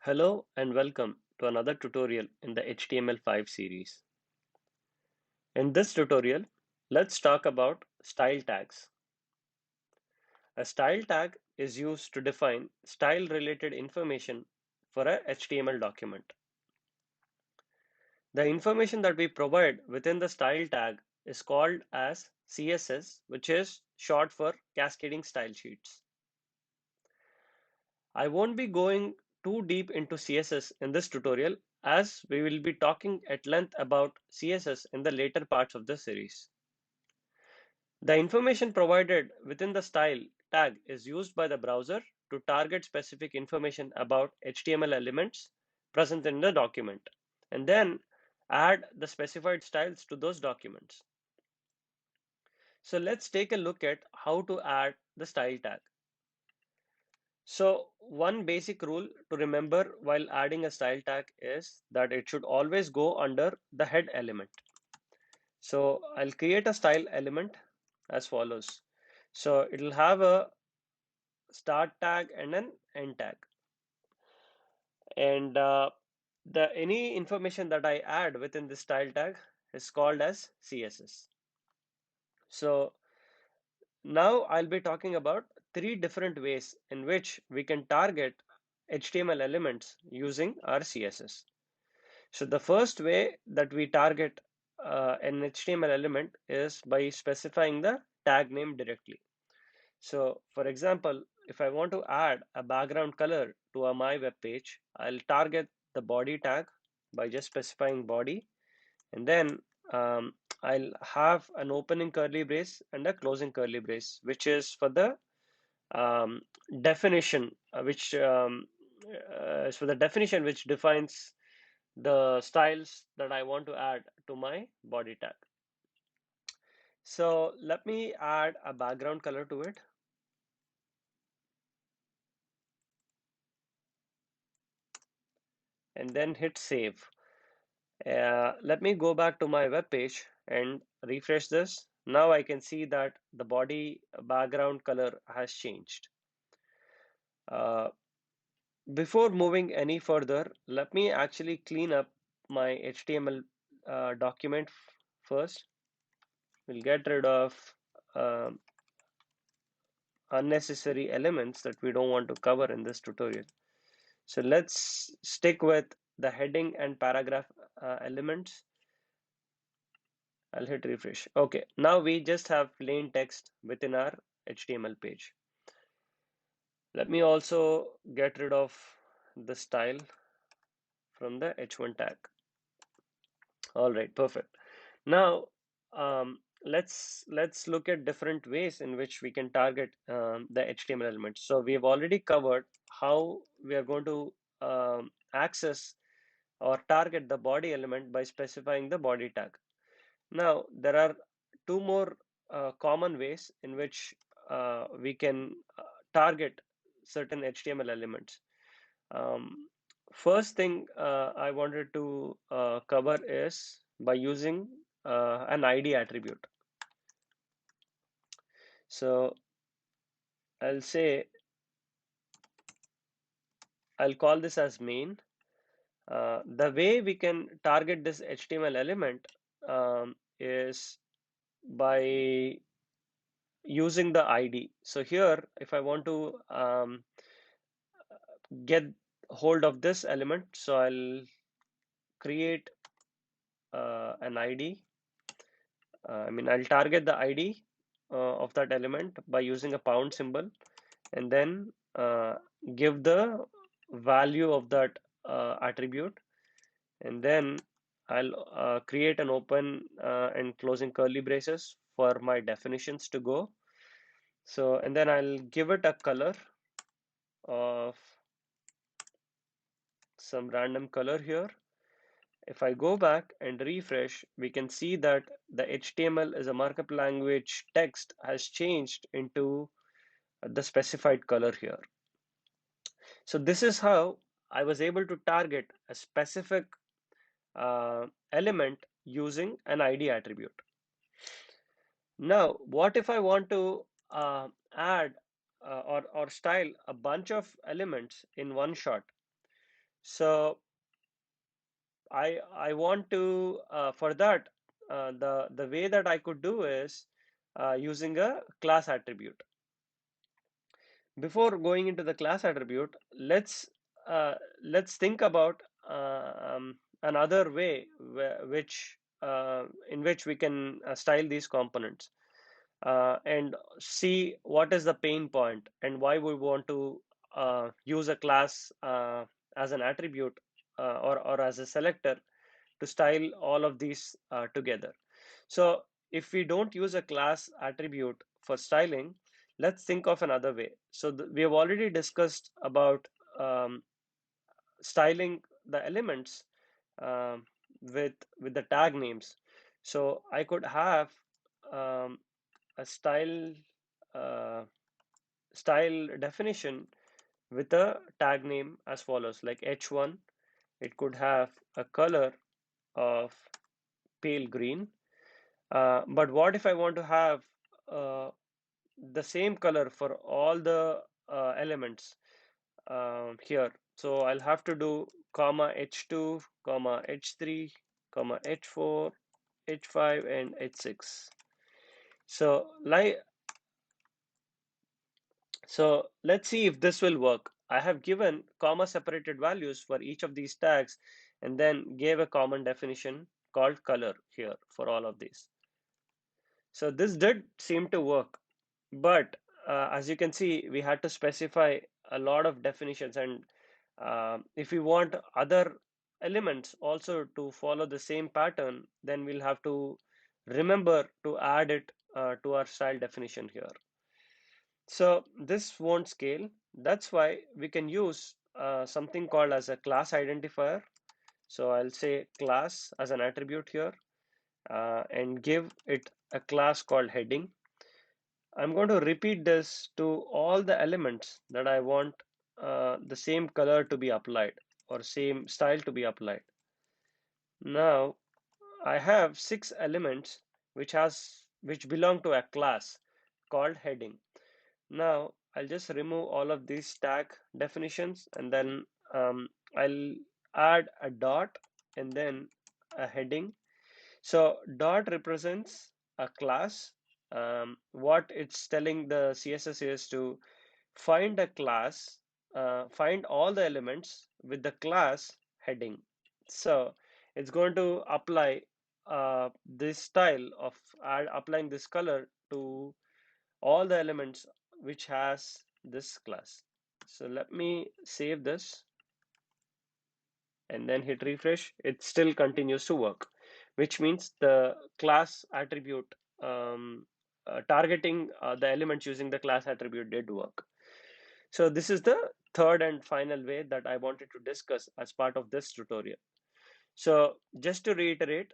Hello and welcome to another tutorial in the HTML5 series. In this tutorial, let's talk about style tags. A style tag is used to define style-related information for a HTML document. The information that we provide within the style tag is called as CSS, which is short for Cascading Style Sheets. I won't be going too deep into CSS in this tutorial as we will be talking at length about CSS in the later parts of the series. The information provided within the style tag is used by the browser to target specific information about HTML elements present in the document and then add the specified styles to those documents. So let's take a look at how to add the style tag. So one basic rule to remember while adding a style tag is that it should always go under the head element. So I'll create a style element as follows. So it'll have a start tag and an end tag. And the any information that I add within this style tag is called as CSS. So now I'll be talking about three different ways in which we can target HTML elements using our CSS. So the first way that we target an HTML element is by specifying the tag name directly. So for example, if I want to add a background color to my web page, I'll target the body tag by just specifying body, and then um, I'll have an opening curly brace and a closing curly brace, which is for the um, definition, which is for the definition which defines the styles that I want to add to my body tag. So let me add a background color to it. And then hit save. Let me go back to my web page and refresh this. Now I can see that the body background color has changed. Uh, Before moving any further, let me actually clean up my HTML document first. We'll get rid of um, unnecessary elements that we don't want to cover in this tutorial. So let's stick with the heading and paragraph elements. I'll hit refresh. Okay, now we just have plain text within our HTML page. Let me also get rid of the style from the h1 tag. All right, perfect. Now let's look at different ways in which we can target the HTML elements. So we have already covered how we are going to access or target the body element by specifying the body tag. Now there are two more common ways in which we can target certain HTML elements. Um, First thing I wanted to cover is by using an ID attribute. So I'll say I'll call this as main. The way we can target this HTML element is by using the ID. So here, if I want to get hold of this element, so I'll create an ID. I'll target the ID of that element by using a pound symbol, and then give the value of that attribute, and then I'll create an open and closing curly braces for my definitions to go. So, and then I'll give it a color of some random color here. If I go back and refresh, we can see that the HTML as a markup language text has changed into the specified color here. So this is how I was able to target a specific element using an ID attribute. Now, what if I want to add or style a bunch of elements in one shot? So I want to for that the way that I could do is using a class attribute. Before going into the class attribute, let's think about another way which in which we can style these components and see what is the pain point and why we want to use a class as an attribute or as a selector to style all of these together. So if we don't use a class attribute for styling, let's think of another way. So we have already discussed about um, styling the elements um, with the tag names. So I could have um, a uh, style definition with a tag name as follows, like h1. It could have a color of pale green. But what if I want to have uh, the same color for all the elements here? So I'll have to do comma h2, comma h3, comma h4, h5, and h6. So like let's see if this will work. I have given comma separated values for each of these tags and then gave a common definition called color here for all of these. So this did seem to work, but as you can see, we had to specify a lot of definitions, and if we want other elements also to follow the same pattern, then we'll have to remember to add it to our style definition here. So this won't scale. That's why we can use something called as a class identifier. So I'll say class as an attribute here and give it a class called heading. I'm going to repeat this to all the elements that I want the same color to be applied or same style to be applied. Now I have 6 elements which belong to a class called heading. Now I'll just remove all of these tag definitions and then I'll add a dot and then a heading. So dot represents a class. What it's telling the CSS is to find a class, find all the elements with the class heading. So it's going to apply this style of applying this color to all the elements which has this class. So let me save this and then hit refresh. It still continues to work, which means the class attribute targeting the elements using the class attribute did work. So this is the third and final way that I wanted to discuss as part of this tutorial. So just to reiterate,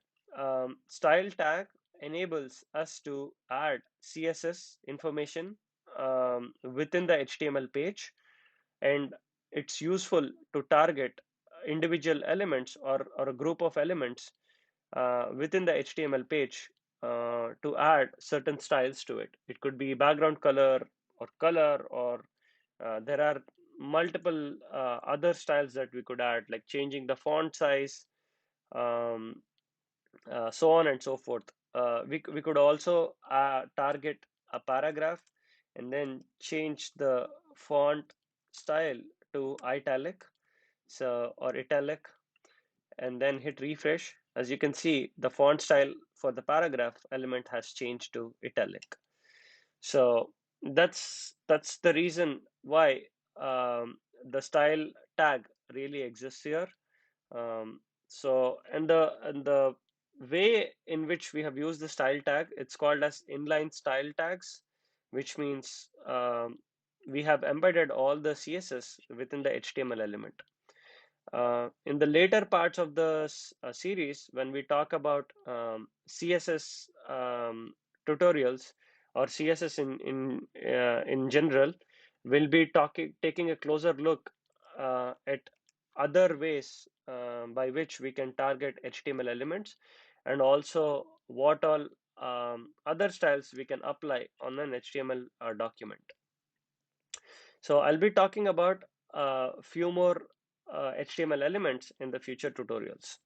style tag enables us to add CSS information within the HTML page, and it's useful to target individual elements or a group of elements within the HTML page to add certain styles to it. It could be background color, or there are multiple other styles that we could add, like changing the font size, um, so on and so forth. We could also target a paragraph and then change the font style to italic, so or italic, and then hit refresh. As you can see, the font style for the paragraph element has changed to italic. So that's the reason why the style tag really exists here. And the way in which we have used the style tag, it's called as inline style tags, which means we have embedded all the CSS within the HTML element. In the later parts of the series, when we talk about CSS tutorials or CSS in general, we'll be taking a closer look at other ways by which we can target HTML elements, and also what all other styles we can apply on an HTML document. So I'll be talking about a few more HTML elements in the future tutorials.